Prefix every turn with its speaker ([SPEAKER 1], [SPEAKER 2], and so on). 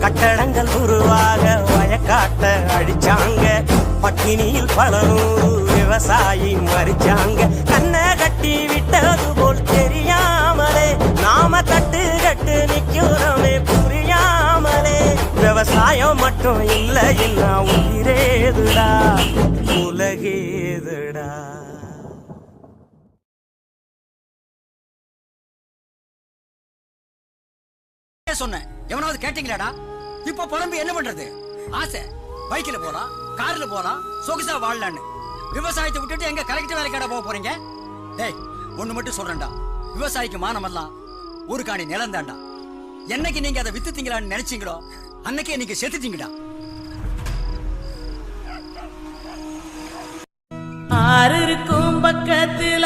[SPEAKER 1] கட்டடங்கள் உருவாக வயக்காட்ட அடிச்சாங்க. பட்டினியில் பல நூறு விவசாயி மறிச்சாங்க. கண்ணை கட்டி விட்டது போல் தெரியாமலே நாம தட்டு கட்டு நிக்கிறோமே புரியாமலே. விவசாயம் மட்டும் இல்லைன்னா உயிரேதுடா உலகேதுடா.
[SPEAKER 2] சொன்னேன் எவனாவது கேட்டீங்களாடா? இப்ப புலம்பி என்ன பண்றது? ஆசை பைக்ல போலாம், கார்ல போலாம், சொகுசா வாழலான்னு. விவசாயத்தை விட்டுட்டு எங்க கரெக்ட் வேலைக்காட போக போறீங்க? டேய் ஒண்ணு மட்டும் சொல்றேன்டா, விவசாயிக்கு மானமெல்லாம் ஒரு காணி நிலம் தாண்டா. என்னைக்கு நீங்க அதை வித்துட்டீங்களான்னு நினைச்சீங்களோ அன்னைக்கே நீங்க செத்துட்டீங்கடா.
[SPEAKER 3] ஆறு இருக்கும் பக்கத்தில்